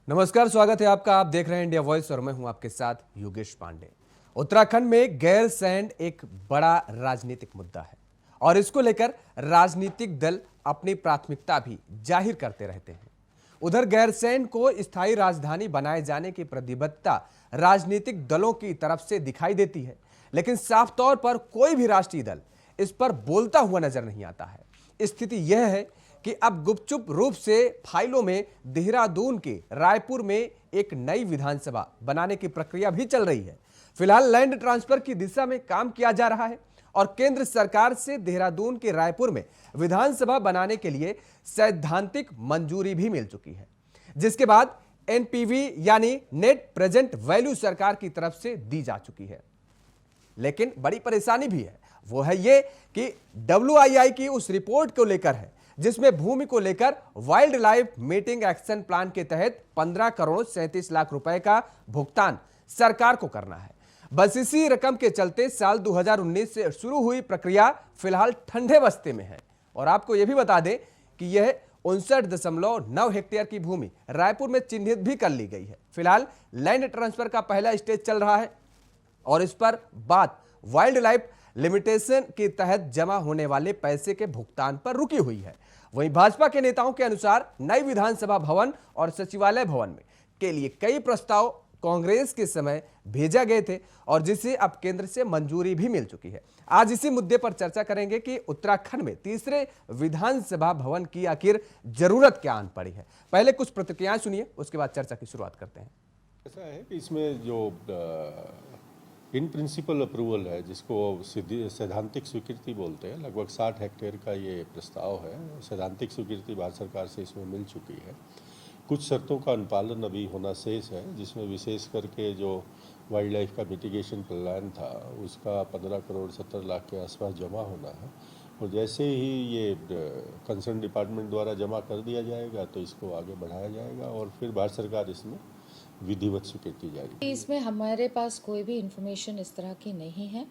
नमस्कार, स्वागत है आपका। आप देख रहे हैं इंडिया वॉइस और मैं हूं आपके साथ योगेश पांडे। उत्तराखंड में गैरसैंण एक बड़ा राजनीतिक मुद्दा है और इसको लेकर राजनीतिक दल अपनी प्राथमिकता भी जाहिर करते रहते हैं। उधर गैरसैंण को स्थायी राजधानी बनाए जाने की प्रतिबद्धता राजनीतिक दलों की तरफ से दिखाई देती है, लेकिन साफ तौर पर कोई भी राष्ट्रीय दल इस पर बोलता हुआ नजर नहीं आता है। स्थिति यह है कि अब गुपचुप रूप से फाइलों में देहरादून के रायपुर में एक नई विधानसभा बनाने की प्रक्रिया भी चल रही है। फिलहाल लैंड ट्रांसफर की दिशा में काम किया जा रहा है और केंद्र सरकार से देहरादून के रायपुर में विधानसभा बनाने के लिए सैद्धांतिक मंजूरी भी मिल चुकी है, जिसके बाद एनपीवी यानी नेट प्रेजेंट वैल्यू सरकार की तरफ से दी जा चुकी है। लेकिन बड़ी परेशानी भी है, वो है ये कि WII की उस रिपोर्ट को लेकर है जिसमें भूमि को लेकर wild life meeting action plan के तहत 15 करोड़ 37 लाख रुपए का भुगतान सरकार को करना है। बस इसी रकम के चलते साल 2019 से शुरू हुई प्रक्रिया फिलहाल ठंडे बस्ते में है। और आपको यह भी बता दें कि यह 59.9 हेक्टेयर की भूमि रायपुर में चिन्हित भी कर ली गई है। फिलहाल लैंड ट्रांसफर का पहला स्टेज चल रहा है और इस पर बात वाइल्ड लाइफ लिमिटेशन के तहत जमा होने वाले पैसे के भुगतान पर रुकी हुई है। वहीं भाजपा के नेताओं के अनुसार नई विधानसभा भवन और सचिवालय भवन में के लिए कई प्रस्ताव कांग्रेस के समय भेजा गए थे और जिसे अब केंद्र से मंजूरी भी मिल चुकी है। आज इसी मुद्दे पर चर्चा करेंगे कि उत्तराखंड में तीसरे विधानसभा भवन की आखिर जरूरत क्या आन पड़ी है। पहले कुछ प्रतिक्रियाएं सुनिए, उसके बाद चर्चा की शुरुआत करते हैं। ऐसा है कि इसमें जो इन प्रिंसिपल अप्रूवल है, जिसको सैद्धांतिक स्वीकृति बोलते हैं, लगभग 60 हेक्टेयर का ये प्रस्ताव है। सैद्धांतिक स्वीकृति भारत सरकार से इसमें मिल चुकी है। कुछ शर्तों का अनुपालन अभी होना शेष है, जिसमें विशेष करके जो वाइल्ड लाइफ का मिटिगेशन प्लान था उसका 15 करोड़ 70 लाख के आसपास जमा होना है। और जैसे ही ये कंसर्न डिपार्टमेंट द्वारा जमा कर दिया जाएगा तो इसको आगे बढ़ाया जाएगा और फिर भारत सरकार इसमें विधिवत स्वीकृति जारी। इसमें हमारे पास कोई भी इंफॉर्मेशन इस तरह की नहीं है।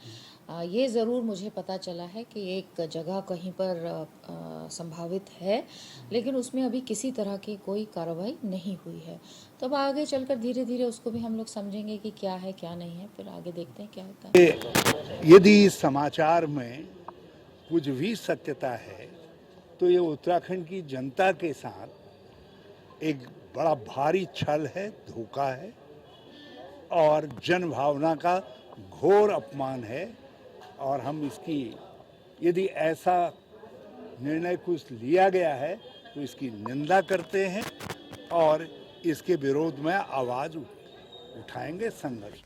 ये ज़रूर मुझे पता चला है कि एक जगह कहीं पर संभावित है, लेकिन उसमें अभी किसी तरह की कोई कार्रवाई नहीं हुई है। तो अब आगे चलकर धीरे धीरे उसको भी हम लोग समझेंगे कि क्या है क्या नहीं है, फिर आगे देखते हैं क्या होता है। यदि समाचार में कुछ भी सत्यता है तो ये उत्तराखंड की जनता के साथ एक बड़ा भारी छल है, धोखा है और जन भावना का घोर अपमान है। और हम इसकी, यदि ऐसा निर्णय कुछ लिया गया है तो इसकी निंदा करते हैं और इसके विरोध में आवाज उठाएंगे, संघर्ष।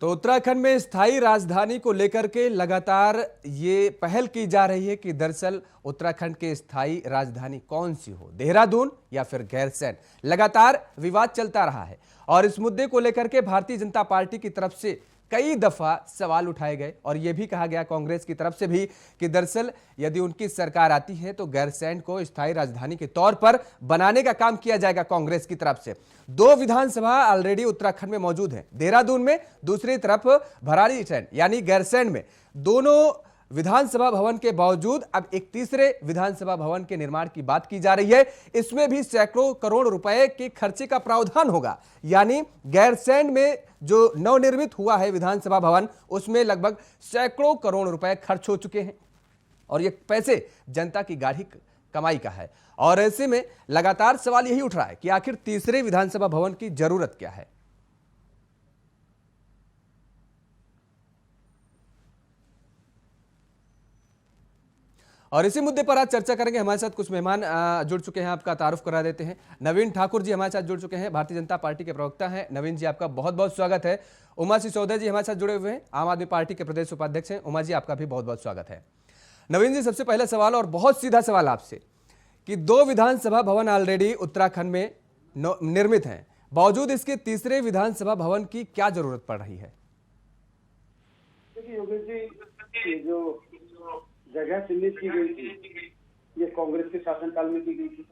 तो उत्तराखंड में स्थायी राजधानी को लेकर के लगातार ये पहल की जा रही है कि दरअसल उत्तराखंड की स्थायी राजधानी कौन सी हो, देहरादून या फिर गैरसैंण। लगातार विवाद चलता रहा है और इस मुद्दे को लेकर के भारतीय जनता पार्टी की तरफ से कई दफा सवाल उठाए गए और यह भी कहा गया कांग्रेस की तरफ से भी कि दरअसल यदि उनकी सरकार आती है तो गैरसैंण को स्थायी राजधानी के तौर पर बनाने का काम किया जाएगा कांग्रेस की तरफ से। 2 विधानसभा ऑलरेडी उत्तराखंड में मौजूद है, देहरादून में, दूसरी तरफ भराड़ीसैंण यानी गैरसैंण में। दोनों विधानसभा भवन के बावजूद अब एक तीसरे विधानसभा भवन के निर्माण की बात की जा रही है। इसमें भी सैकड़ों करोड़ रुपए के खर्चे का प्रावधान होगा, यानी गैरसैंण में जो नवनिर्मित हुआ है विधानसभा भवन उसमें लगभग सैकड़ों करोड़ रुपए खर्च हो चुके हैं और ये पैसे जनता की गाढ़ी कमाई का है। और ऐसे में लगातार सवाल यही उठ रहा है कि आखिर तीसरे विधानसभा भवन की जरूरत क्या है। और इसी मुद्दे पर आज चर्चा करेंगे। हमारे साथ कुछ मेहमान जुड़ चुके हैं, आपका तारुफ करा देते हैं। नवीन ठाकुर जी हमारे साथ जुड़ चुके हैं, भारतीय जनता पार्टी के प्रवक्ता हैं। नवीन जी, आपका बहुत बहुत स्वागत है। उमा सिसोदिया जी हमारे साथ जुड़े हुए हैं, आम आदमी पार्टी के प्रदेश उपाध्यक्ष हैं। उमा जी, आपका भी बहुत बहुत स्वागत है। नवीन जी, सबसे पहला सवाल और बहुत सीधा सवाल आपसे कि 2 विधानसभा भवन ऑलरेडी उत्तराखंड में निर्मित हैं, बावजूद इसके तीसरे विधानसभा भवन की क्या जरूरत पड़ रही है? देखिए योगेश जी, जो जगह चिन्हित की गई थी ये कांग्रेस के शासनकाल में की गई थी।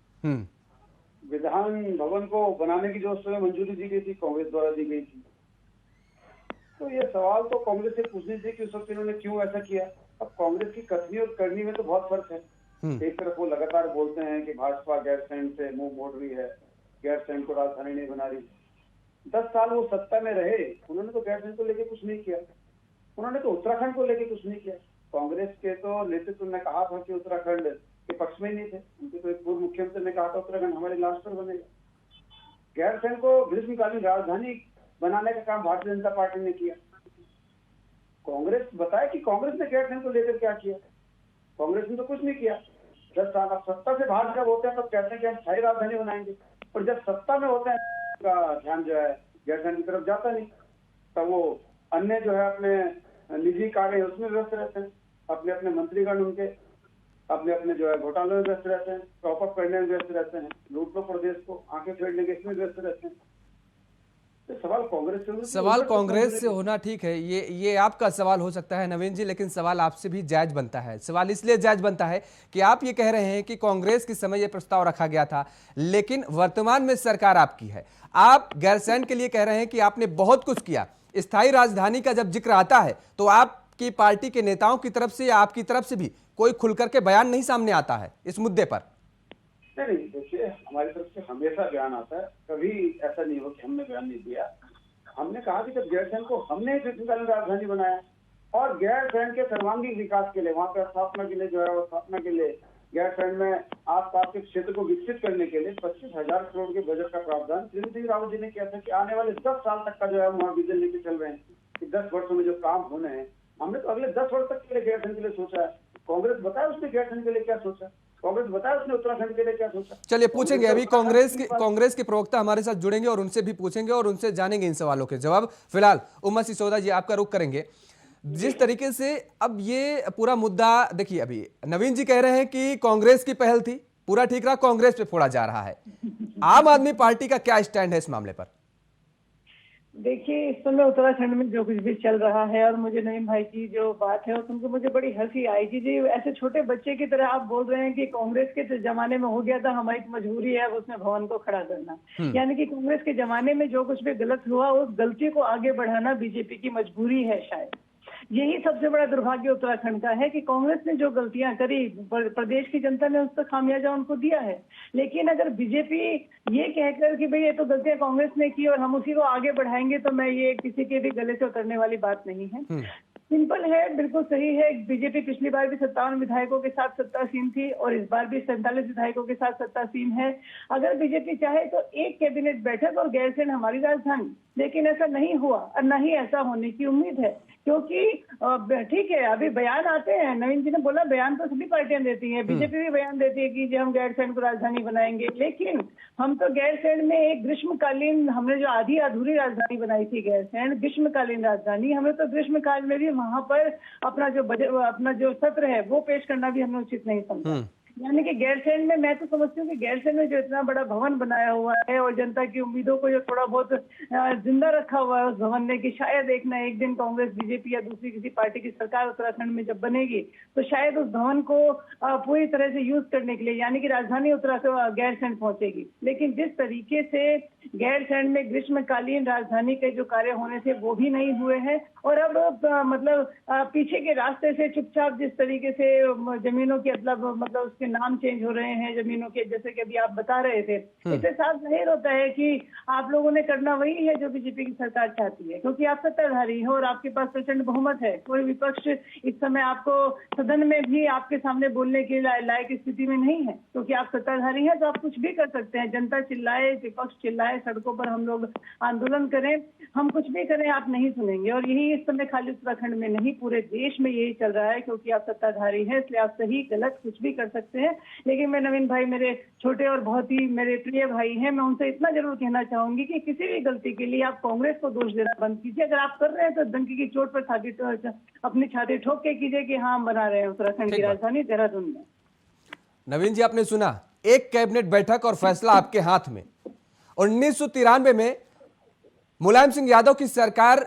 विधान भवन को बनाने की जो उस समय मंजूरी दी गई थी कांग्रेस द्वारा दी गई थी। तो ये सवाल तो कांग्रेस से पूछनी थी कि उस वक्त इन्होंने क्यों ऐसा किया। अब कांग्रेस की कथनी और करनी में तो बहुत फर्क है। एक तरफ वो लगातार बोलते हैं कि भाजपा गैरसैंण से मुंह मोड़ रही है, गैरसैंण को राजधानी नहीं बना रही। 10 साल वो सत्ता में रहे, उन्होंने तो गैरसैंण को लेके कुछ नहीं किया, उन्होंने तो उत्तराखंड को लेके कुछ नहीं किया। कांग्रेस के तो नेतृत्व ने कहा था कि उत्तराखंड के पक्ष में ही नहीं थे, उनके तो एक पूर्व मुख्यमंत्री ने कहा था उत्तराखंड हमारे लास्ट पर बनेगा। गैरसैंण को ग्रीष्मकालीन राजधानी बनाने का काम भारतीय जनता पार्टी ने किया। कांग्रेस बताया कि कांग्रेस ने गैरसैंण को लेकर क्या किया, कांग्रेस ने तो कुछ नहीं किया। 10 साल अब सत्ता से बाहर जब होते हैं तब कहते हैं कि हम स्थायी राजधानी बनाएंगे, और जब सत्ता में होते हैं का ध्यान जो है गैरसैंण की तरफ जाता नहीं, तब वो अन्य जो है अपने निजी कार्य उसमें व्यस्त रहते हैं, अपने अपने मंत्रीगण उनके अपने अपने जो है घोटालों में व्यस्त रहते हैं, टॉप अप करने में व्यस्त रहते हैं, लूट लो प्रदेश को, आंखें फेरने के इसमें व्यस्त रहते हैं। तो सवाल कांग्रेस से होना ठीक है, ये आपका सवाल हो सकता है नवीन जी, लेकिन सवाल आपसे भी जायज बनता है। सवाल इसलिए जायज बनता है कि आप ये कह रहे हैं कि कांग्रेस के समय ये प्रस्ताव रखा गया था, लेकिन वर्तमान में सरकार आपकी है। आप गैरसैंण के लिए कह रहे हैं कि आपने बहुत कुछ किया। स्थायी राजधानी का जब जिक्र आता है तो आपकी पार्टी के नेताओं की तरफ से या आपकी तरफ से भी कोई खुलकर के बयान नहीं सामने आता है इस मुद्दे पर। नहीं, देखिए हमारी तरफ से हमेशा बयान आता है, कभी ऐसा नहीं हो कि हमने बयान नहीं दिया। हमने कहा कि जब गैरसैंण को हमने ग्रीष्मकालीन राजधानी बनाया और गैरसैंण के सर्वांगीण विकास के लिए, वहां पर स्थापना के लिए जो है स्थापना के लिए गैरसैंण में आसपास के क्षेत्र को विकसित करने के लिए 25,000 करोड़ के बजट का प्रावधान त्रिवेंद्र सिंह रावत जी ने किया था कि आने वाले 10 साल तक का जो है वहाँ विजन लेके चल रहे हैं कि 10 वर्षों में जो काम होने हैं, हमने तो अगले 10 वर्ष तक के लिए गैरसैंण के लिए सोचा है। कांग्रेस बताया उसने गैरसैंण के लिए क्या सोचा, कांग्रेस बताया उसने उत्तराखंड के लिए क्या सोचा। चलिए पूछेंगे, अभी कांग्रेस के प्रवक्ता हमारे साथ जुड़ेंगे और उनसे भी पूछेंगे और उनसे जानेंगे इन सवालों के जवाब। फिलहाल उमा सिसोदा जी आपका रुख करेंगे। जिस तरीके से अब ये पूरा मुद्दा, देखिए अभी नवीन जी कह रहे हैं कि कांग्रेस की पहल थी, पूरा ठीक रहा, कांग्रेस पे फोड़ा जा रहा है। आम आदमी पार्टी का क्या स्टैंड है इस मामले पर? देखिए, इस समय उत्तराखंड में जो कुछ भी चल रहा है, और मुझे नईम भाई की जो बात है सुनकर मुझे बड़ी हंसी आई कि जी ऐसे छोटे बच्चे की तरह आप बोल रहे हैं कि कांग्रेस के जमाने में हो गया था, हमारी मजबूरी है उसमें भवन को खड़ा करना। यानी कि कांग्रेस के जमाने में जो कुछ भी गलत हुआ उस गलती को आगे बढ़ाना बीजेपी की मजबूरी है। शायद यही सबसे बड़ा दुर्भाग्य उत्तराखंड का है कि कांग्रेस ने जो गलतियां करी प्रदेश की जनता ने उस पर खामियाजा उनको दिया है। लेकिन अगर बीजेपी ये कहकर कि भाई ये तो गलतियां कांग्रेस ने की और हम उसी को आगे बढ़ाएंगे, तो मैं ये किसी के भी गले से उतरने वाली बात नहीं है। सिंपल है, बिल्कुल सही है। बीजेपी पिछली बार भी 57 विधायकों के साथ सत्तासीन थी और इस बार भी 47 विधायकों के साथ सत्तासीन है। अगर बीजेपी चाहे तो एक कैबिनेट बैठक और गैरसैंण हमारी राजधानी, लेकिन ऐसा नहीं हुआ और न ही ऐसा होने की उम्मीद है, क्योंकि ठीक है अभी बयान आते हैं, नवीन जी ने बोला बयान तो सभी पार्टियां देती हैं, बीजेपी भी बयान देती है कि हम गैरसैंण को राजधानी बनाएंगे, लेकिन हम तो गैरसैंण में एक ग्रीष्मकालीन, हमने जो आधी अधूरी राजधानी बनाई थी गैरसैंण ग्रीष्मकालीन राजधानी, हमें तो ग्रीष्मकाल में भी वहां पर अपना जो सत्र है वो पेश करना भी हमने उचित नहीं समझा। यानी कि गैरसैंण में मैं तो समझती हूँ कि गैरसैंण में जो इतना बड़ा भवन बनाया हुआ है और जनता की उम्मीदों को जो थोड़ा बहुत जिंदा रखा हुआ है उस भवन ने, कि शायद एक ना एक दिन कांग्रेस बीजेपी या दूसरी किसी पार्टी की सरकार उत्तराखंड में जब बनेगी तो शायद उस भवन को पूरी तरह से यूज करने के लिए यानी कि राजधानी उत्तराखंड गैरसैंण पहुंचेगी। लेकिन जिस तरीके से गैरसैंण में ग्रीष्मकालीन राजधानी के जो कार्य होने थे वो भी नहीं हुए हैं, और अब पीछे के रास्ते से चुपचाप जिस तरीके से जमीनों की मतलब उसके नाम चेंज हो रहे हैं जमीनों के, जैसे कि अभी आप बता रहे थे, इससे साफ जाहिर होता है कि आप लोगों ने करना वही है जो बीजेपी की सरकार चाहती है, क्योंकि आप सत्ताधारी हो और आपके पास प्रचंड बहुमत है। कोई विपक्ष इस समय आपको सदन में भी आपके सामने बोलने के लायक स्थिति में नहीं है, क्योंकि आप सत्ताधारी हैं तो आप कुछ भी कर सकते हैं। जनता चिल्लाए, विपक्ष चिल्लाए, सड़कों पर हम लोग आंदोलन करें, हम कुछ भी करें, आप नहीं सुनेंगे। और यही इस समय खाली उत्तराखंड में नहीं पूरे देश में यही चल रहा है, क्योंकि आप सत्ताधारी हैं इसलिए आप सही गलत कुछ भी कर सकते हैं। लेकिन मैं नवीन भाई मेरे छोटे और बहुत ही मेरे प्रिय भाई हैं, मैं उनसे इतना जरूर कहना चाहूंगी कि किसी भी गलती के लिए आप कांग्रेस को दोष देना बंद कीजिए। अगर आप कर रहे हैं तो डंकी की चोट पर अपनी छाती ठोक के कीजिए कि हाँ हम बना रहे हैं उत्तराखंड की राजधानी देहरादून में। नवीन जी आपने सुना, एक कैबिनेट बैठक और फैसला आपके हाथ में। 1993 में मुलायम सिंह यादव की सरकार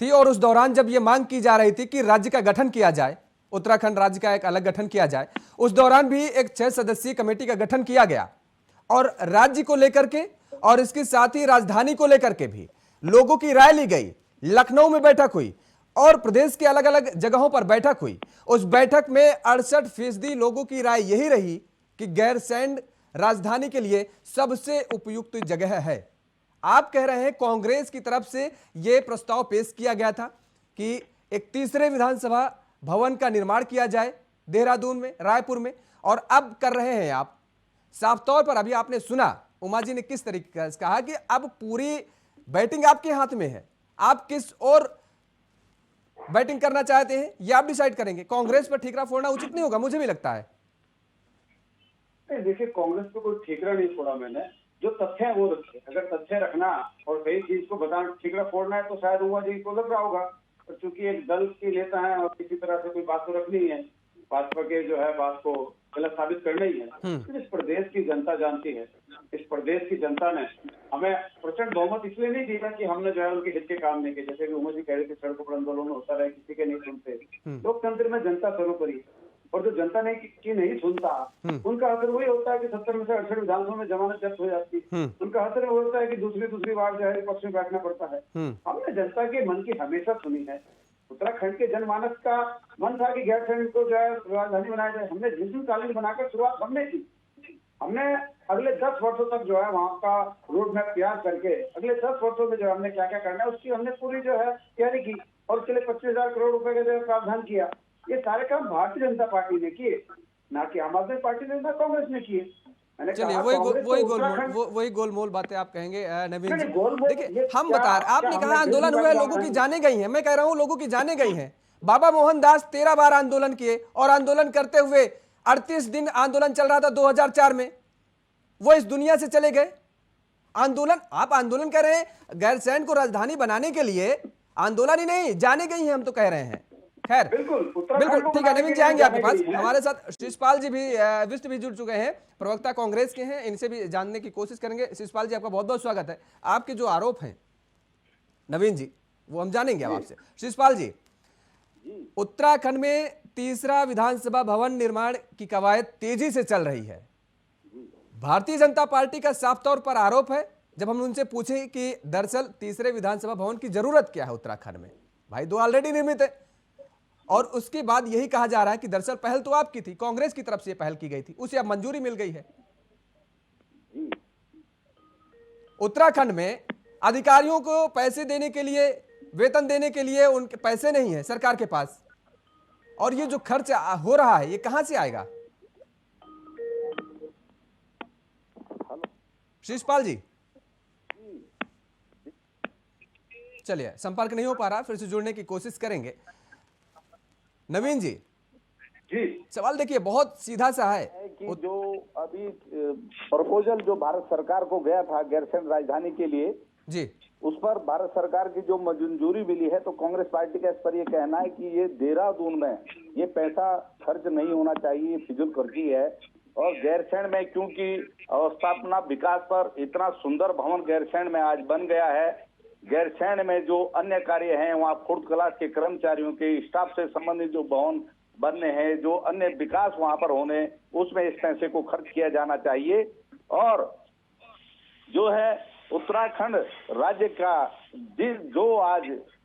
थी और उस दौरान जब यह मांग की जा रही थी कि राज्य का गठन किया जाए, उत्तराखंड राज्य का एक अलग गठन किया जाए, उस दौरान भी एक 6 सदस्यीय कमेटी का गठन किया गया और राज्य को लेकर के और इसके साथ ही राजधानी को लेकर के भी लोगों की राय ली गई। लखनऊ में बैठक हुई और प्रदेश के अलग अलग जगहों पर बैठक हुई। उस बैठक में 68% लोगों की राय यही रही कि गैरसैंण राजधानी के लिए सबसे उपयुक्त जगह है। आप कह रहे हैं कांग्रेस की तरफ से यह प्रस्ताव पेश किया गया था कि एक तीसरे विधानसभा भवन का निर्माण किया जाए देहरादून में, रायपुर में, और अब कर रहे हैं आप। साफ तौर पर अभी आपने सुना उमा जी ने किस तरीके से कहा कि अब पूरी बैटिंग आपके हाथ में है, आप किस और बैटिंग करना चाहते हैं ये आप डिसाइड करेंगे। कांग्रेस पर ठीकरा फोड़ना उचित नहीं होगा, मुझे भी लगता है। देखिए, कांग्रेस पे कोई ठीकरा नहीं फोड़ा मैंने, जो तथ्य है वो रखे। अगर तथ्य रखना और सही चीज को बताना, ठीकरा फोड़ना है तो शायद उमा जी को लग रहा होगा, और चूंकि एक दल की नेता है और किसी तरह से कोई बात तो रखनी है, भाजपा के जो है बात को गलत साबित करना ही है। तो इस प्रदेश की जनता जानती है, इस प्रदेश की जनता ने हमें प्रचंड बहुमत इसलिए नहीं दिया कि हमने जो है उनके हित के काम नहीं किए। जैसे कि उमा जी कह रहे थे सड़कों पर आंदोलन होता रहे, किसी के नहीं सुनते। लोकतंत्र में जनता सर्वोपरि, और जो जनता ने की नहीं सुनता उनका असर वही होता है कि 70 में से 68 विधानसभा में जमानत जब्त हो जाती है। उनका असर वो होता है कि दूसरी बार जो है पक्ष में बैठना पड़ता है। हमने जनता के मन की हमेशा सुनी है। उत्तराखंड के जनमानस का मन था कि गैरसैंण को जो है राजधानी बनाया जाए। हमने जिस कालीन बनाकर शुरुआत हमने की। हमने अगले 10 वर्षों तक जो है वहाँ का रोड मैप तैयार करके अगले 10 वर्षों में जो हमने क्या क्या करना है उसकी हमने पूरी जो है तैयारी की, और उसके लिए 25,000 करोड़ रुपए का जो प्रावधान किया। ये सारे काम भारतीय जनता पार्टी ने किए, ना कि आम आदमी पार्टी ने, ना कांग्रेस ने किए। चलिए वही गोलमोल बातें आप कहेंगे नवीन जी। देखिए हम बता रहे, आपने कहा आंदोलन हुआ है, लोगों की जाने गई हैं। मैं कह रहा हूं लोगों की जाने गई हैं। बाबा मोहनदास 13 बार आंदोलन किए, और आंदोलन करते हुए 38 दिन आंदोलन चल रहा था 2004 में, वो इस दुनिया से चले गए। आंदोलन, आप आंदोलन कर रहे हैं गैरसैंण को राजधानी बनाने के लिए, आंदोलन ही नहीं, जाने गई हैं हम तो कह रहे हैं। खैर बिल्कुल ठीक है, नवीन जी आएंगे आपके पास। हमारे साथ शिषपाल जी भी विष्ट भी जुड़ चुके हैं, प्रवक्ता कांग्रेस के हैं, इनसे भी जानने की कोशिश करेंगे। शिषपाल जी आपका बहुत बहुत स्वागत है। आपके जो आरोप हैं नवीन जी वो हम जानेंगे अब आपसे। शिषपाल जी, उत्तराखंड में तीसरा विधानसभा भवन निर्माण की कवायद तेजी से चल रही है। भारतीय जनता पार्टी का साफ तौर पर आरोप है, जब हम उनसे पूछे कि दरअसल तीसरे विधानसभा भवन की जरूरत क्या है उत्तराखंड में, भाई 2 ऑलरेडी निर्मित है, और उसके बाद यही कहा जा रहा है कि दरअसल पहल तो आपकी थी, कांग्रेस की तरफ से पहल की गई थी, उसे अब मंजूरी मिल गई है। उत्तराखंड में अधिकारियों को पैसे देने के लिए, वेतन देने के लिए उनके पैसे नहीं है सरकार के पास, और ये जो खर्च हो रहा है ये कहां से आएगा? शिषपाल जी, चलिए संपर्क नहीं हो पा रहा, फिर से जुड़ने की कोशिश करेंगे। नवीन जी सवाल देखिए बहुत सीधा सा है कि जो अभी प्रपोजल जो भारत सरकार को गया था गैरसैंण राजधानी के लिए जी, उस पर भारत सरकार की जो मंजूरी मिली है, तो कांग्रेस पार्टी का इस पर ये कहना है कि ये देहरादून में ये पैसा खर्च नहीं होना चाहिए, फिजूल खर्ची है। और गैरसैंण में क्योंकि अवस्थापना विकास पर इतना सुंदर भवन गैरसैंण में आज बन गया है, गैरसैंण में जो अन्य कार्य हैं वहाँ फोर्थ क्लास के कर्मचारियों के स्टाफ से संबंधित जो भवन बनने हैं, जो अन्य विकास वहाँ पर होने, उसमें इस पैसे को खर्च किया जाना चाहिए। और जो है उत्तराखंड राज्य का जो आज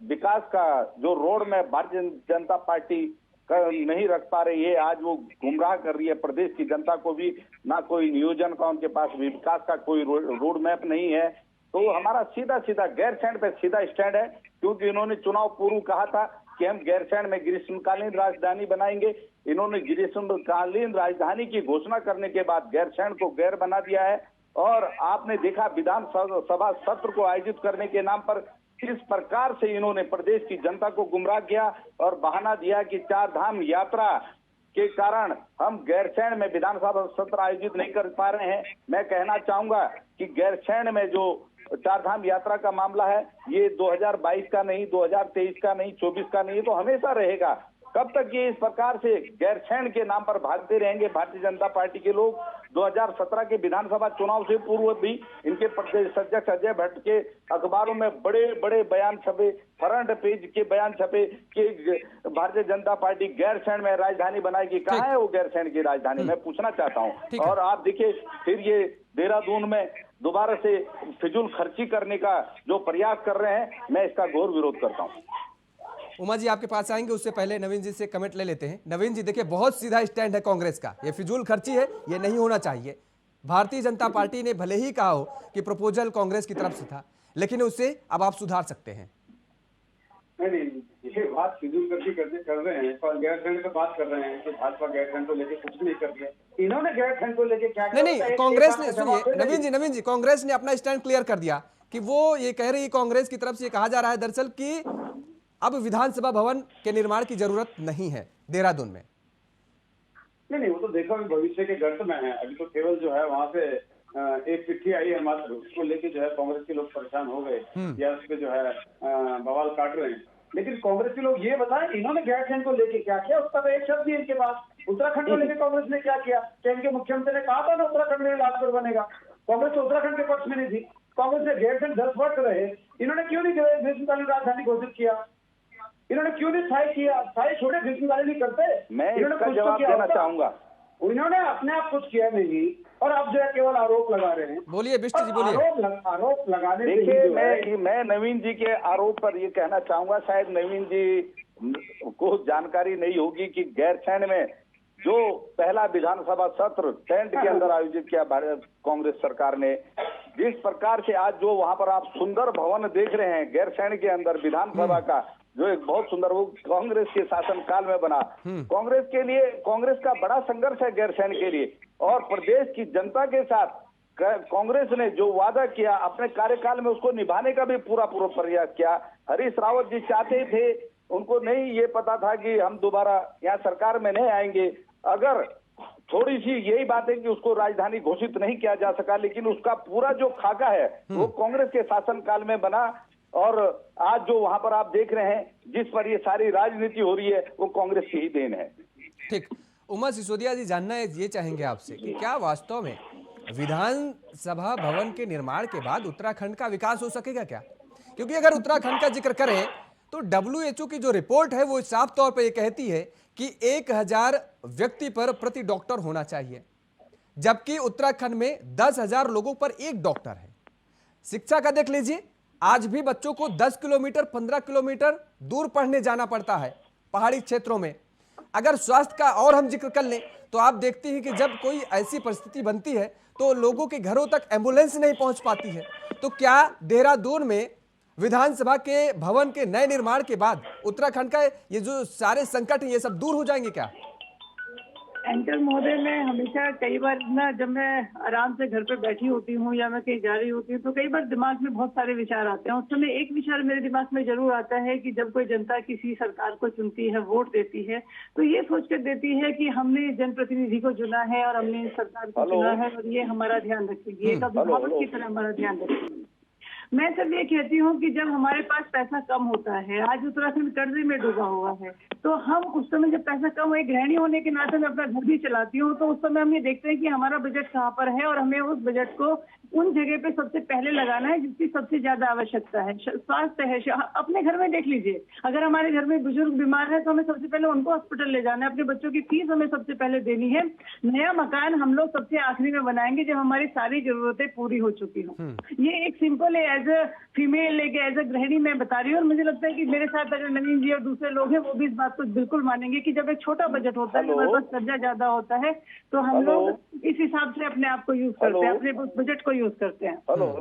विकास का जो रोड में भारतीय जनता पार्टी नहीं रख पा रही है, आज वो गुमराह कर रही है प्रदेश की जनता को भी, ना कोई नियोजन का उनके पास विकास का कोई रोड मैप नहीं है। तो हमारा सीधा गैरसैंण पे सीधा स्टैंड है, क्योंकि इन्होंने चुनाव पूर्व कहा था कि हम गैरसैंण में ग्रीष्मकालीन राजधानी बनाएंगे। इन्होंने ग्रीष्मकालीन राजधानी की घोषणा करने के बाद गैरसैंण को गैर बना दिया है। और आपने देखा विधानसभा सत्र को आयोजित करने के नाम पर किस प्रकार से इन्होंने प्रदेश की जनता को गुमराह किया और बहाना दिया कि 4 धाम यात्रा के कारण हम गैरसैंण में विधानसभा सत्र आयोजित नहीं कर पा रहे हैं। मैं कहना चाहूंगा कि गैरसैंण में जो 4 धाम यात्रा का मामला है, ये 2022 का नहीं, 2023 का नहीं, 24 का नहीं, तो हमेशा रहेगा। कब तक ये इस प्रकार से गैरसैंण के नाम पर भागते रहेंगे भारतीय जनता पार्टी के लोग? 2017 के विधानसभा चुनाव से पूर्व भी इनके प्रदेश अध्यक्ष अजय भट्ट के अखबारों में बड़े बड़े बयान छपे, फ्रंट पेज के बयान छपे कि भारतीय जनता पार्टी गैरसैंण में राजधानी बनाएगी। कहाँ है वो गैरसैंण की राजधानी? मैं पूछना चाहता हूँ। और आप देखिए फिर ये देहरादून में दोबारा से फिजूल खर्ची करने का जो प्रयास कर रहे हैं, मैं इसका घोर विरोध करता हूँ। उमा जी आपके पास आएंगे, उससे पहले नवीन जी से कमेंट ले लेते हैं। नवीन जी देखिए बहुत सीधा स्टैंड है कांग्रेस का, ये फिजूल खर्ची है, ये नहीं होना चाहिए। भारतीय जनता पार्टी ने भले ही कहा हो कि प्रपोजल कांग्रेस की तरफ से था, लेकिन उसे अब आप सुधार सकते हैं। नहीं, ये बात फिजूल गर्दी कर रहे हैं और गैरसैंड पे बात कर रहे हैं कि भाजपा गैरसैंड को लेके कुछ नहीं कर रही है। इन्होंने गैरसैंड को लेके क्या नहीं, कांग्रेस ने, सुनिए नवीन जी, कांग्रेस ने अपना स्टैंड क्लियर कर दिया कि वो ये कह रही है, कांग्रेस की तरफ से कहा जा रहा है दरअसल कि अब विधानसभा भवन के निर्माण की जरूरत नहीं है देहरादून में। नहीं, वो तो देखो भविष्य के गर्त में है। अभी तो केवल जो है वहाँ से एक चिट्ठी आई है मात्र, उसको लेके जो है कांग्रेस के लोग परेशान हो गए या उस पर जो है बवाल काट रहे हैं। लेकिन कांग्रेस के लोग ये बताएं इन्होंने गैरसैंड को लेके क्या किया, उसका तो एक शब्द नहीं इनके पास। उत्तराखंड को लेके कांग्रेस ने क्या किया? क्या इनके मुख्यमंत्री ने कहा था ना उत्तराखंड में राजपुर बनेगा? कांग्रेस तो उत्तराखंड के पक्ष में नहीं थी। कांग्रेस ने गैरसैंड 10 वर्ष रहे, इन्होंने क्यों नहीं ग्रीष्मकालीन राजधानी घोषित किया? इन्होंने क्यों नहीं स्थायी किया? स्थायी छोटे ग्रीष्मकालीन नहीं करते। मैं इसका जवाब देना चाहूंगा। उन्होंने अपने आप कुछ किया नहीं और अब जो है केवल आरोप लगा रहे हैं। बोलिए बिष्ट जी, बोलिए। आरोप लगाने देखिए, मैं नवीन जी के आरोप पर ये कहना चाहूंगा, शायद नवीन जी को जानकारी नहीं होगी कि गैरसैंण में जो पहला विधानसभा सत्र टेंट के अंदर आयोजित किया कांग्रेस सरकार ने, जिस प्रकार से आज जो वहां पर आप सुंदर भवन देख रहे हैं गैरसैंण के अंदर विधानसभा का, जो एक बहुत सुंदर, वो कांग्रेस के शासनकाल में बना। कांग्रेस के लिए, कांग्रेस का बड़ा संघर्ष है गैरसैंण के लिए, और प्रदेश की जनता के साथ कांग्रेस ने जो वादा किया अपने कार्यकाल में उसको निभाने का भी पूरा प्रयास किया। हरीश रावत जी चाहते थे, उनको नहीं ये पता था कि हम दोबारा यहाँ सरकार में नहीं आएंगे। अगर थोड़ी सी यही बात है कि उसको राजधानी घोषित नहीं किया जा सका, लेकिन उसका पूरा जो खाका है वो कांग्रेस के शासनकाल में बना, और आज जो वहां पर आप देख रहे हैं जिस पर ये सारी राजनीति हो रही है वो कांग्रेस की ही देन है। ठीक, उमा सिसोदिया जी, जानना ये चाहेंगे आपसे कि क्या वास्तव में विधानसभा भवन के निर्माण के बाद उत्तराखंड का विकास हो सकेगा क्या? क्योंकि अगर उत्तराखंड का जिक्र करें तो WHO की जो रिपोर्ट है वो साफ तौर पर यह कहती है कि 1000 व्यक्ति पर प्रति डॉक्टर होना चाहिए, जबकि उत्तराखंड में 10,000 लोगों पर एक डॉक्टर है। शिक्षा का देख लीजिए, आज भी बच्चों को 10 किलोमीटर 15 किलोमीटर दूर पढ़ने जाना पड़ता है पहाड़ी क्षेत्रों में। अगर स्वास्थ्य का और हम जिक्र कर लें तो आप देखते हैं कि जब कोई ऐसी परिस्थिति बनती है तो लोगों के घरों तक एम्बुलेंस नहीं पहुंच पाती है। तो क्या देहरादून में विधानसभा के भवन के नए निर्माण के बाद उत्तराखंड का ये जो सारे संकट हैं ये सब दूर हो जाएंगे क्या? एंकर महोदय, मैं हमेशा कई बार ना, जब मैं आराम से घर पे बैठी होती हूँ या मैं कहीं जा रही होती हूँ तो कई बार दिमाग में बहुत सारे विचार आते हैं। उस समय एक विचार मेरे दिमाग में जरूर आता है कि जब कोई जनता किसी सरकार को चुनती है, वोट देती है, तो ये सोच कर देती है कि हमने जनप्रतिनिधि को चुना है और हमने सरकार को चुना है और ये हमारा ध्यान रखेगी, एक अभिभावक की तरह हमारा ध्यान रखेगी। मैं सिर्फ ये कहती हूँ कि जब हमारे पास पैसा कम होता है, आज उत्तराखंड कर्जे में डूबा हुआ है, तो हम उस समय जब पैसा कम है, गृहिणी होने के नाते मैं अपना घर भी चलाती हूँ, तो उस समय हम ये देखते हैं कि हमारा बजट कहाँ पर है और हमें उस बजट को उन जगह पे सबसे पहले लगाना है जिसकी सबसे ज्यादा आवश्यकता है। स्वास्थ्य है, अपने घर में देख लीजिए, अगर हमारे घर में बुजुर्ग बीमार है तो हमें सबसे पहले उनको हॉस्पिटल ले जाना है, अपने बच्चों की फीस हमें सबसे पहले देनी है। नया मकान हम लोग सबसे आखिरी में बनाएंगे जब हमारी सारी जरूरतें पूरी हो चुकी हों। ये एक सिंपल है, as a female, as a गृहिणी मैं बता रही हूँ, और मुझे लगता है कि मेरे साथ अगर नवीन जी और दूसरे लोग हैं वो भी इस बात को बिल्कुल मानेंगे कि जब एक छोटा बजट होता है, हमारे पास कर्जा ज्यादा होता है, तो हम लोग इस हिसाब से अपने आप को यूज करते हैं, अपने बजट को यूज करते हैं।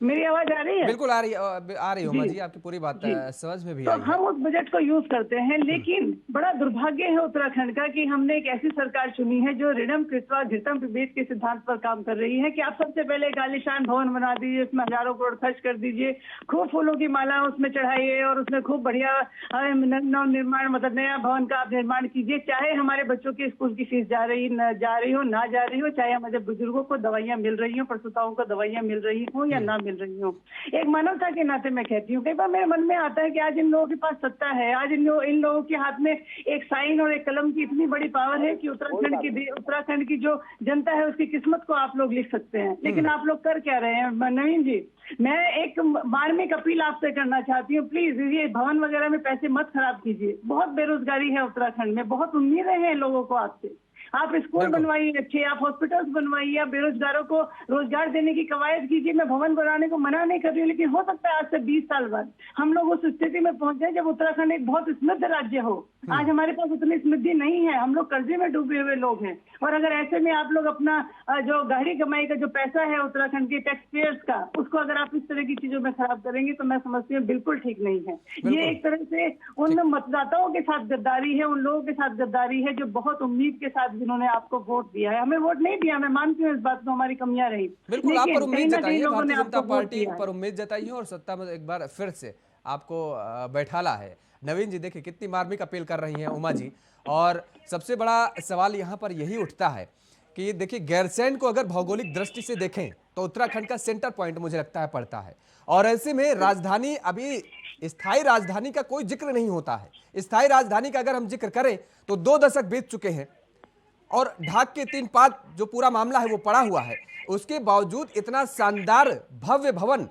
मेरी आवाज आ रही है? बिल्कुल आ रही है उमा जी, आपकी पूरी बात समझ में भी तो आई है। हम उस बजट को यूज करते हैं, लेकिन बड़ा दुर्भाग्य है उत्तराखंड का कि हमने एक ऐसी सरकार चुनी है जो ऋणम कृत्वा घृतम पिबेत के सिद्धांत पर काम कर रही है कि आप सबसे पहले एक आलीशान भवन बना दीजिए, उसमें हजारों करोड़ खर्च कर दीजिए, खूब फूलों की माला उसमें चढ़ाइए और उसमें खूब बढ़िया नव निर्माण, मतलब नया भवन का आप निर्माण कीजिए, चाहे हमारे बच्चों की स्कूल की फीस जा रही हो ना जा रही हो, चाहे हमारे बुजुर्गों को दवाइयां मिल रही हो, प्रसूताओं को दवाइयां मिल रही हो या ना मिल रही हो। एक मानवता के नाते मैं कहती हूँ, कई बार मेरे मन में आता है कि आज इन लोगों के पास सत्ता है, आज इन लोगों के हाथ में एक साइन और एक कलम की इतनी बड़ी पावर है कि उत्तराखंड की जो जनता है उसकी किस्मत को आप लोग लिख सकते हैं, लेकिन आप लोग कर क्या रहे हैं? नवीन जी, मैं एक मार्मिक अपील आपसे करना चाहती हूँ, प्लीज ये भवन वगैरह में पैसे मत खराब कीजिए। बहुत बेरोजगारी है उत्तराखंड में, बहुत उम्मीदें हैं लोगों को आपसे, आप स्कूल बनवाइए अच्छे, आप हॉस्पिटल्स बनवाइए, आप बेरोजगारों को रोजगार देने की कवायद कीजिए। मैं भवन बनाने को मना नहीं कर रही हूँ, लेकिन हो सकता है आज से 20 साल बाद हम लोग उस स्थिति में पहुंच जाए जब उत्तराखंड एक बहुत समृद्ध राज्य हो। आज हमारे पास उतनी समृद्धि नहीं है, हम लोग कर्जे में डूबे हुए लोग हैं। और अगर ऐसे में आप लोग अपना जो गहरी कमाई का जो पैसा है उत्तराखंड के टैक्स पेयर्स का, उसको अगर आप इस तरह की चीजों में खराब करेंगे तो मैं समझती हूँ बिल्कुल ठीक नहीं है। ये एक तरह से उन मतदाताओं के साथ गद्दारी है, उन लोगों के साथ गद्दारी है जो बहुत उम्मीद के साथ जिन्होंने आपको वोट दिया है। हमें वोट नहीं दिया, मैं मानती हूँ इस बात को, हमारी कमियां रही। बिल्कुल, आप पर उम्मीद जताइए, लोगों ने भारतीय जनता आपको वोट पार्टी दिया है। पर उम्मीद जताइए और सत्ता में एक बार फिर से आपको बैठाला है। नवीन जी, देखिए कितनी मार्मिक अपील कर रही हैं उमा जी, और सबसे बड़ा सवाल यहाँ पर यही उठता है कि देखिए गैरसैंण को अगर भौगोलिक दृष्टि से देखें तो उत्तराखंड का सेंटर पॉइंट मुझे लगता है पड़ता है, और ऐसे में राजधानी, अभी स्थायी राजधानी का कोई जिक्र नहीं होता है। स्थायी राजधानी का अगर हम जिक्र करें तो 2 दशक बीत चुके हैं और ढाक के 3 पात जो पूरा मामला है वो पड़ा हुआ है। उसके बावजूद इतना शानदार भव्य भवन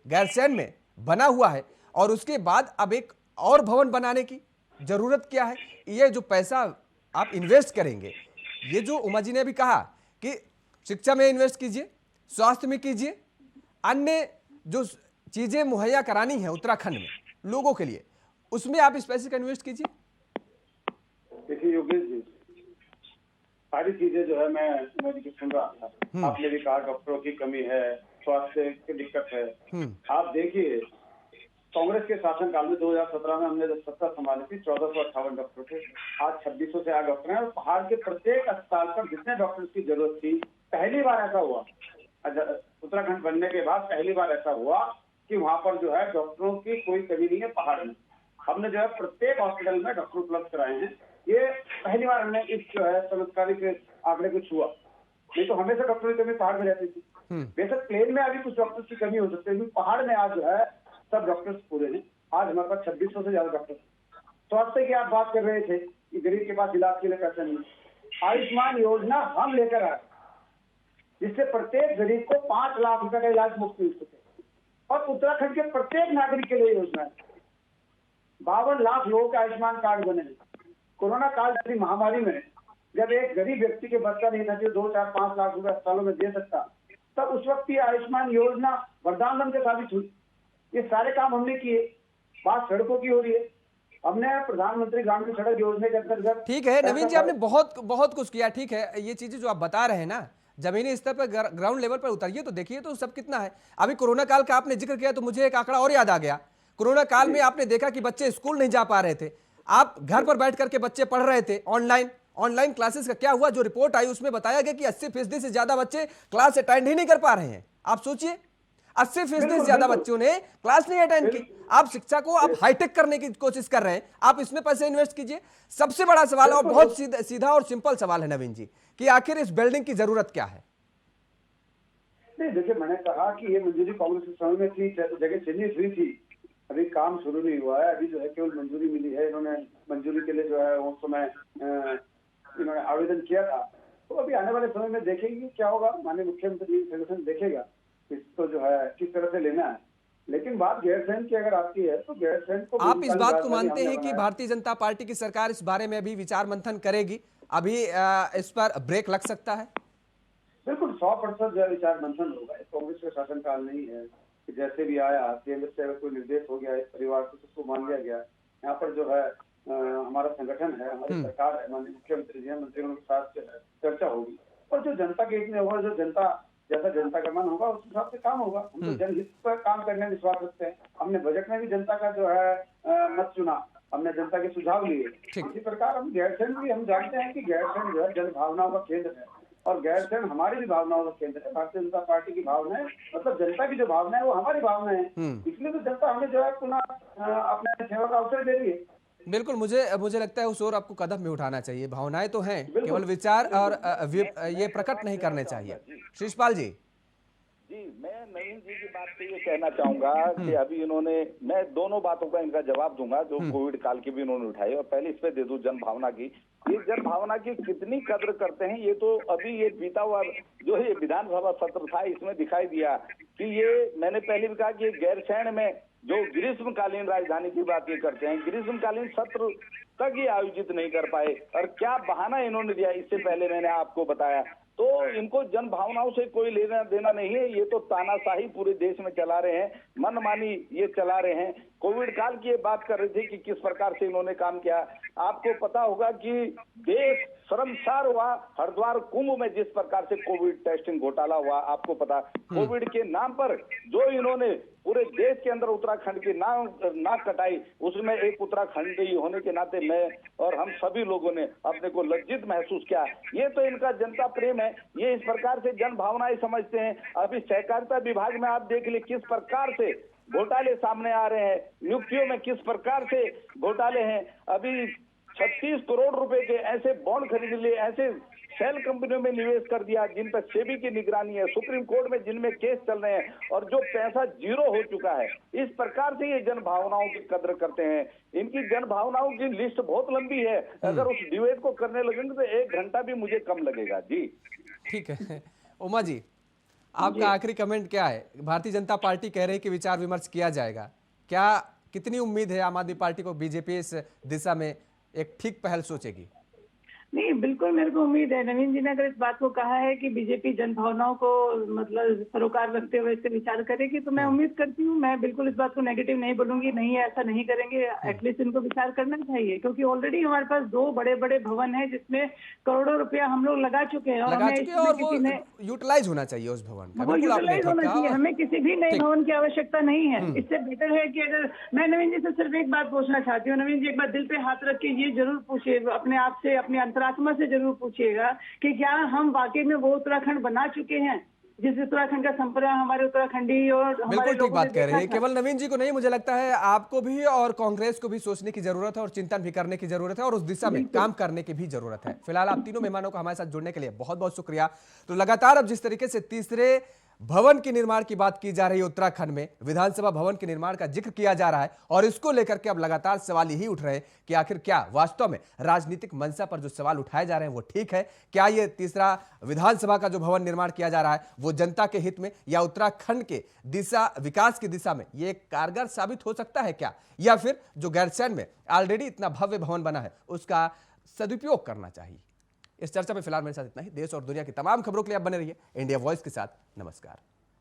गैरसैंण में बना हुआ है, और उसके बाद अब एक और भवन बनाने की जरूरत क्या है? ये जो पैसा आप इन्वेस्ट करेंगे, ये जो उमा जी ने अभी कहा कि शिक्षा में इन्वेस्ट कीजिए, स्वास्थ्य में कीजिए, अन्य जो चीजें मुहैया करानी है उत्तराखंड में लोगों के लिए, उसमें आप इस पैसे का इन्वेस्ट कीजिए। देखिए योगेश जी, सारी चीजें जो है मैं मोदी की सुन रहा था। आपने भी कहा डॉक्टरों की कमी है, स्वास्थ्य की दिक्कत है। आप देखिए कांग्रेस के शासनकाल में 2017 में हमने जब सत्ता संभाली थी 1458 डॉक्टर थे, आज 2600 से ज्यादा डॉक्टर हैं। और पहाड़ के प्रत्येक अस्पताल पर जितने डॉक्टर्स की जरूरत थी, पहली बार ऐसा हुआ उत्तराखंड बनने के बाद, पहली बार ऐसा हुआ कि वहां पर जो है डॉक्टरों की कोई कमी नहीं है पहाड़ में। हमने जो है प्रत्येक हॉस्पिटल में डॉक्टर उपलब्ध कराए हैं। ये पहली बार हमने इस जो है चमत्कारिक आंकड़े को छुआ। नहीं तो हमेशा डॉक्टरों की कमी पहाड़ में रहती थी। बेशक प्लेन में अभी कुछ डॉक्टर्स की कमी हो सकती है, पहाड़ में आज जो है सब डॉक्टर्स पूरे हैं। आज हमारे पास 2600 से ज्यादा डॉक्टर। स्वास्थ्य की आप बात कर रहे थे कि गरीब के पास इलाज के लिए पैसा नहीं। आयुष्मान योजना हम लेकर आए, जिससे प्रत्येक गरीब को 5 लाख रुपए का इलाज मुफ्त मिल सके, और उत्तराखंड के प्रत्येक नागरिक के लिए योजना है। 52 लाख लोगों के आयुष्मान कार्ड बने। कोरोना काल जैसी महामारी में जब एक गरीब व्यक्ति के बच्चा नहीं था जो 2, 4, 5 लाख रुपए अस्पतालों में दे सकता, तब उस वक्त ये आयुष्मान योजना वरदान बन के साबित हुई। ये सारे काम हमने किए। बात सड़कों की हो रही है, हमने प्रधानमंत्री ग्रामीण सड़क योजना के अंतर्गत। ठीक है नवीन जी, आपने बहुत कुछ किया। ठीक है, ये चीजें जो आप बता रहे हैं ना, जमीनी स्तर पर ग्राउंड लेवल पर उतरिए तो देखिए तो सब कितना है। अभी कोरोना काल का आपने जिक्र किया तो मुझे एक आंकड़ा और याद आ गया। कोरोना काल में आपने देखा कि बच्चे स्कूल नहीं जा पा रहे थे, आप घर पर बैठ करके बच्चे पढ़ रहे थे ऑनलाइन क्लासेस का क्या हुआ? जो रिपोर्ट आई उसमें बताया गया कि 80% से ज्यादा बच्चे क्लास अटेंड ही नहीं कर पा रहे हैं। आप सोचिए 80% से ज्यादा बच्चों ने क्लास नहीं अटेंड की। आप शिक्षा को आप हाईटेक करने की कोशिश कर रहे हैं, आप इसमें पैसे इन्वेस्ट कीजिए। सबसे बड़ा सवाल और बहुत सीधा और सिंपल सवाल है नवीन जी, कि आखिर इस बिल्डिंग की जरूरत क्या है? नहीं देखिए, मैंने कहा कि ये मंजूरी कांग्रेस के समय में थी, जगह चिन्हित हुई थी, अभी काम शुरू नहीं हुआ है। अभी जो है केवल मंजूरी मिली है। इन्होंने मंजूरी के लिए जो है उस समय इन्होंने आवेदन किया था। तो अभी आने वाले समय में देखेंगे क्या होगा। माननीय मुख्यमंत्री संगठन देखेगा इसको जो है किस तरह से लेना है। लेकिन बात गैरसैंण की अगर आती है तो गैरसैंण को, आप इस बात को मानते हैं कि भारतीय जनता पार्टी की सरकार इस बारे में अभी विचार मंथन करेगी? अभी इस पर ब्रेक लग सकता है? बिल्कुल 100% जो है विचार मंथन होगा। कांग्रेस का शासनकाल नहीं है कि जैसे भी आया केंद्र से अगर कोई निर्देश हो गया, इस परिवार को उसको मान लिया गया। यहाँ पर जो है हमारा संगठन है, हमारी सरकार है, माननीय मुख्यमंत्री जी मंत्रियों के साथ चर्चा होगी और जो जनता के हित में होगा, जो जनता जैसा जनता का मन होगा उस हिसाब से काम होगा। हम तो जनहित पर काम करने में विश्वास रखते हैं। हमने बजट में भी जनता का जो है मत चुना, हमने जनता के सुझाव लिए। इसी प्रकार हम गैरसैंण भी हम जानते हैं कि गैरसैंण जो है जन भावनाओं का केंद्र है और गैरसैंण हमारी भी भावनाओं का केंद्र है। भारतीय जनता पार्टी की भावना है, मतलब जनता की जो भावना है वो हमारी भावना है। इसलिए तो जनता हमें जो है पुनः अपने सेवा का अवसर दे रही है। बिल्कुल, मुझे लगता है उस ओर आपको कदम में उठाना चाहिए। भावनाएं तो हैं, केवल विचार और ये प्रकट नहीं करने चाहिए। शिषपाल जी। मैं नवीन जी की बात से ये कहना चाहूंगा कि अभी इन्होंने, मैं दोनों बातों का इनका जवाब दूंगा जो कोविड काल की भी इन्होंने उठाई, और पहले इस पे दे दूं जन भावना की। ये जन भावना की कितनी कद्र करते हैं ये तो अभी ये बीता हुआ जो है विधानसभा सत्र था इसमें दिखाई दिया कि ये, मैंने पहले भी कहा कि गैरसैंण में जो ग्रीष्मकालीन राजधानी की बात ये करते हैं, ग्रीष्मकालीन सत्र तक ये आयोजित नहीं कर पाए, और क्या बहाना इन्होंने दिया इससे पहले मैंने आपको बताया। तो इनको जन भावनाओं से कोई लेना देना नहीं है, ये तो तानाशाही पूरे देश में चला रहे हैं, मनमानी ये चला रहे हैं। कोविड काल की ये बात कर रहे थे कि किस प्रकार से इन्होंने काम किया। आपको पता होगा कि देश शर्मसार हुआ हरिद्वार कुंभ में जिस प्रकार से कोविड टेस्टिंग घोटाला हुआ, आपको पता। कोविड के नाम पर जो इन्होंने पूरे देश के अंदर उत्तराखंड की नाक कटाई, उसमें एक उत्तराखंडी होने के नाते मैं और हम सभी लोगों ने अपने को लज्जित महसूस किया। ये तो इनका जनता प्रेम है, ये इस प्रकार से जन भावनाएं समझते हैं। अभी सहकारिता विभाग में आप देख लीजिए किस प्रकार से घोटाले सामने आ रहे हैं, नियुक्तियों में किस प्रकार से घोटाले हैं। अभी 36 करोड़ रुपए के ऐसे बॉन्ड खरीद लिए, ऐसे शेल कंपनियों में निवेश कर दिया जिन पर सेबी की निगरानी है, सुप्रीम कोर्ट में जिनमें केस चल रहे हैं, और जो पैसा जीरो हो चुका है। इस प्रकार से ये जन भावनाओं की कद्र करते हैं। इनकी जन भावनाओं की लिस्ट बहुत लंबी है, अगर उस डिबेट को करने लगेंगे तो 1 घंटा भी मुझे कम लगेगा। जी ठीक है उमा जी, आपका आखिरी कमेंट क्या है? भारतीय जनता पार्टी कह रही है कि विचार विमर्श किया जाएगा, क्या कितनी उम्मीद है आम आदमी पार्टी को बीजेपी इस दिशा में एक ठीक पहल सोचेगी? नहीं, बिल्कुल मेरे को उम्मीद है। नवीन जी ने अगर इस बात को कहा है कि बीजेपी जन भावनाओं को मतलब सरोकार रखते हुए इससे विचार करेगी, तो मैं उम्मीद करती हूँ। मैं बिल्कुल इस बात को नेगेटिव नहीं बोलूंगी, नहीं ऐसा नहीं करेंगे। एटलीस्ट इनको विचार करना चाहिए, क्योंकि ऑलरेडी हमारे पास 2 बड़े बड़े भवन है जिसमें करोड़ों रुपया हम लोग लगा चुके हैं, और हमें इसमें और किसी ने यूटिलाइज होना चाहिए उस भवन का। वो बिल्कुल आपने यूटिलाइज ठीक होना कहा। चाहिए, और हमें किसी भी नए भवन की आवश्यकता नहीं है। इससे बेटर है कि अगर मैं नवीन जी से सिर्फ एक बात पूछना चाहती हूँ, नवीन जी एक बार दिल पे हाथ रख के ये जरूर पूछिए अपने आप से, अपनी अंतरात्मा से जरूर पूछिएगा कि क्या हम वाकई में वो उत्तराखंड बना चुके हैं जिस उत्तराखंड का संपर्क हमारे उत्तराखंडी और हमारे बिल्कुल ठीक लोगों बात ने कह रहे हैं। देखा था। केवल नवीन जी को नहीं, मुझे लगता है आपको भी और कांग्रेस को भी सोचने की जरूरत है और चिंतन भी करने की जरूरत है और उस दिशा में काम करने की भी जरूरत है। फिलहाल आप तीनों मेहमानों का हमारे साथ जुड़ने के लिए बहुत बहुत शुक्रिया। तो लगातार अब जिस तरीके से तीसरे भवन के निर्माण की बात की जा रही है, उत्तराखंड में विधानसभा भवन के निर्माण का जिक्र किया जा रहा है, और इसको लेकर के अब लगातार सवाल यही उठ रहे हैं कि आखिर क्या वास्तव में राजनीतिक मंशा पर जो सवाल उठाए जा रहे हैं वो ठीक है? क्या ये तीसरा विधानसभा का जो भवन निर्माण किया जा रहा है वो जनता के हित में या उत्तराखंड के दिशा विकास की दिशा में ये कारगर साबित हो सकता है क्या, या फिर जो गैरसैंण में ऑलरेडी इतना भव्य भवन बना है उसका सदुपयोग करना चाहिए? इस चर्चा में फिलहाल मेरे साथ इतना ही। देश और दुनिया की तमाम खबरों के लिए आप बने रहिए इंडिया वॉइस के साथ। नमस्कार।